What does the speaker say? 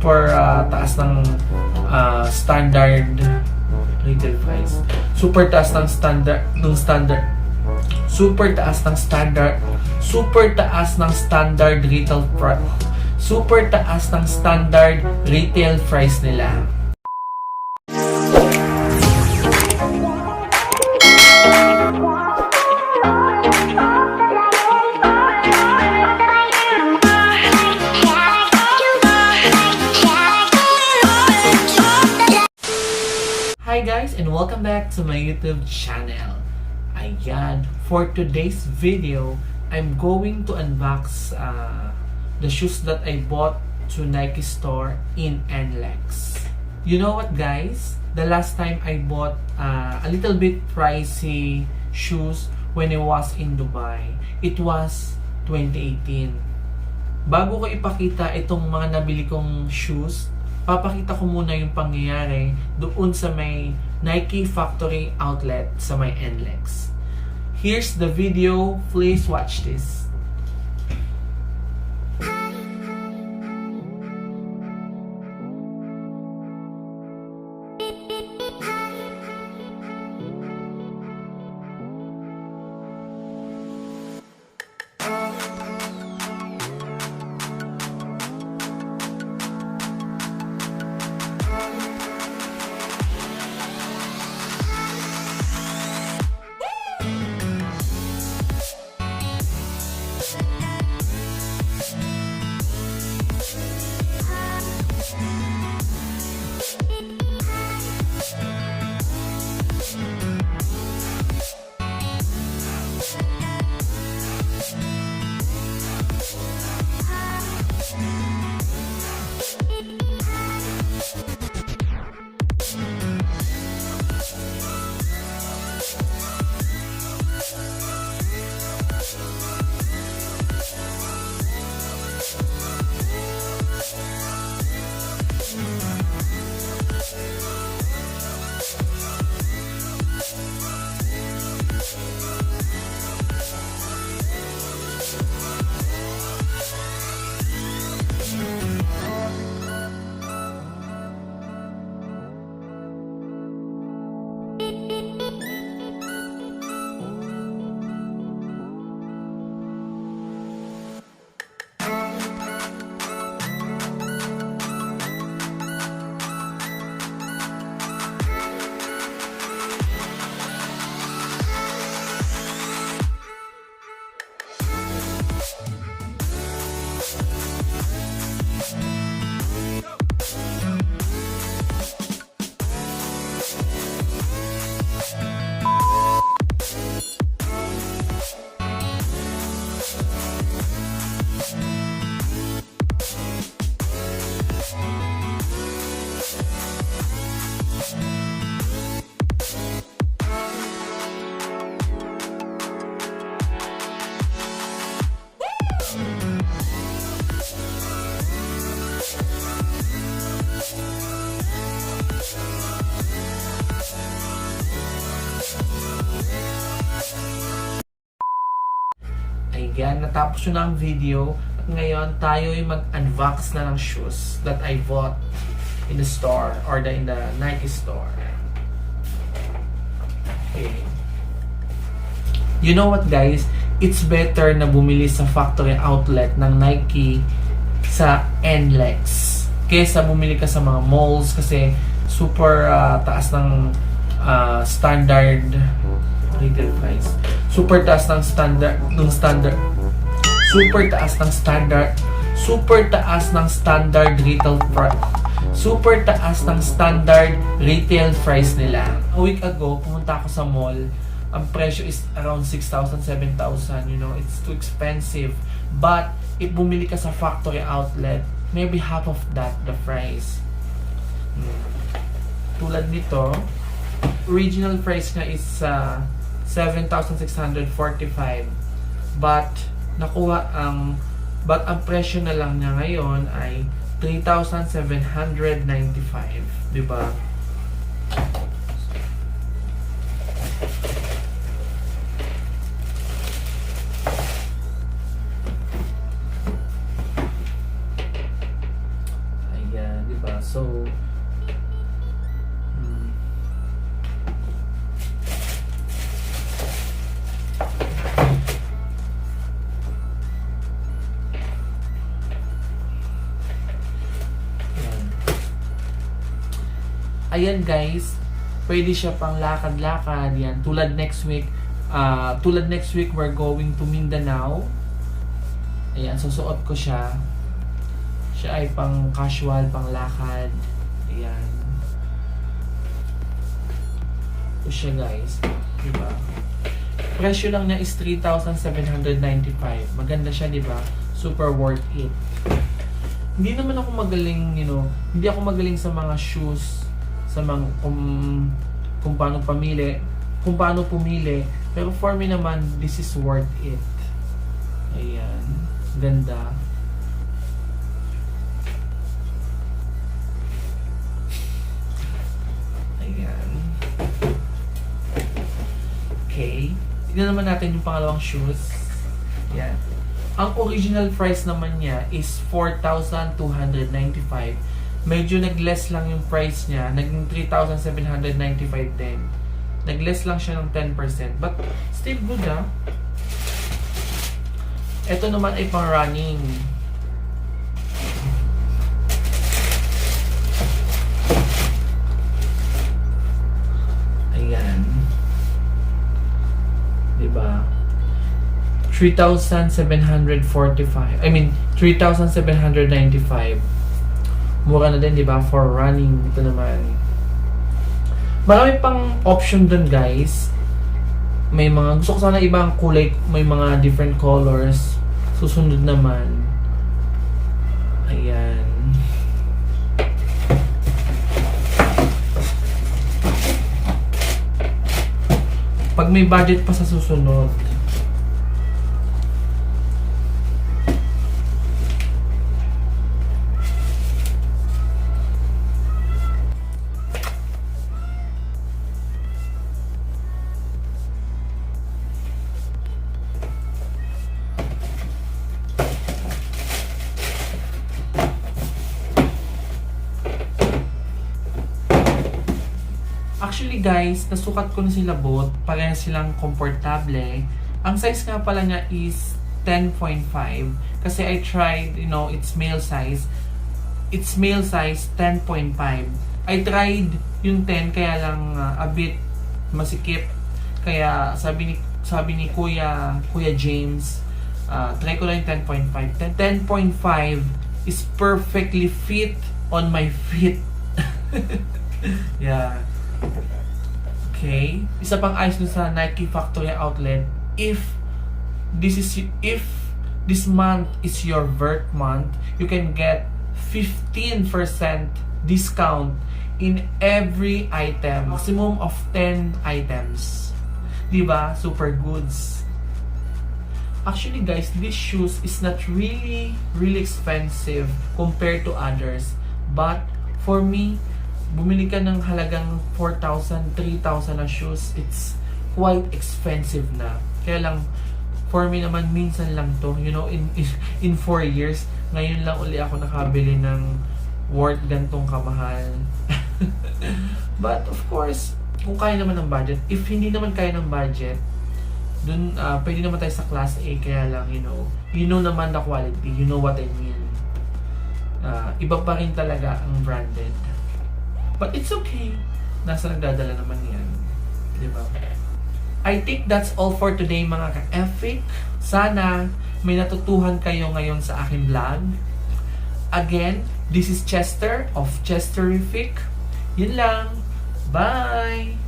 super taas ng standard retail price. Super taas ng standard super taas ng standard retail price. Super taas ng standard retail price nila. Hi guys, and welcome back to my YouTube channel. Ayan, for today's video, I'm going to unbox the shoes that I bought to Nike store in NLEX. You know what guys? The last time I bought a little bit pricey shoes when I was in Dubai, it was 2018. Bago ko ipakita itong mga nabili kong shoes, papakita ko muna yung pangyayari doon sa may Nike factory outlet sa may NLEX. Here's the video. Please watch this. Ayan, natapos yun ang video. At ngayon, tayo ay mag-unbox na ng shoes that I bought in the store or in the Nike store. Okay. You know what guys? It's better na bumili sa factory outlet ng Nike sa NLEX kaysa bumili ka sa mga malls kasi super taas ng standard retail price. Super taas ng standard super taas ng standard retail price. Super taas ng standard retail price nila. A week ago, pumunta ako sa mall. Ang presyo is around 6,000, 7,000. You know, it's too expensive. But if bumili ka sa factory outlet, maybe half of that the price. Tulad nito, original price niya is 7,645, but ang presyo na lang niya ngayon ay 3,795, di ba? Ayan. Ayan guys, pwede siya pang lakad-lakad. Yan, tulad next week, we're going to Mindanao. Ayan, susuot ko siya. Siya ay pang casual, pang lakad. Ayan. Ito siya guys. Diba? Presyo lang niya is 3,795. Maganda siya, diba? Super worth it. Hindi naman ako magaling, hindi ako magaling sa mga shoes, sa mga kung paano pumili. Pero for me naman, this is worth it. Ayan. Ganda. Ayan. Okay. Tignan naman natin yung pangalawang shoes. Ayan. Ang original price naman niya is 4,295. Medyo nag-less lang yung price niya. Naging 3,795 din. Nag-less lang siya ng 10%. But still good, ha? Ito naman ay pang running. Ayan. Diba? 3,745. 3,795. Mura na din, di ba? For running. Ito naman. Marami pang option dun, guys. May mga, gusto ko sana ibang kulay. May mga different colors. Susunod naman. Ayan. Pag may budget pa sa susunod. Actually guys, nasukat ko na sila both. Parehas silang komportable. Ang size nga pala niya is 10.5. Kasi I tried, it's male size. It's male size 10.5. I tried yung 10 kaya lang a bit masikip. Kaya sabi ni Kuya James, try ko lang yung 10.5. 10.5 is perfectly fit on my feet. Yeah. Okay. Isa pang ayos dun sa Nike Factory Outlet. If this month is your birth month, you can get 15% discount in every item. Maximum of 10 items. Diba? Super goods. Actually guys, this shoes is not really expensive compared to others. But for me, bumili ka ng halagang 4,000, 3,000 na shoes, it's quite expensive na. Kaya lang, for me naman, minsan lang to. In 4 years, ngayon lang uli ako nakabili ng worth gantong kamahal. But of course, kung kaya naman ng budget, if hindi naman kaya ng budget, dun, pwede naman tayo sa class A, kaya lang, you know naman the quality, you know what I mean. Iba pa rin talaga ang branded. But it's okay. Nasa nagdadala naman yan. Diba? I think that's all for today mga ka-epic. Sana may natutuhan kayo ngayon sa aking vlog. Again, this is Chester of Chesterific. Yun lang. Bye!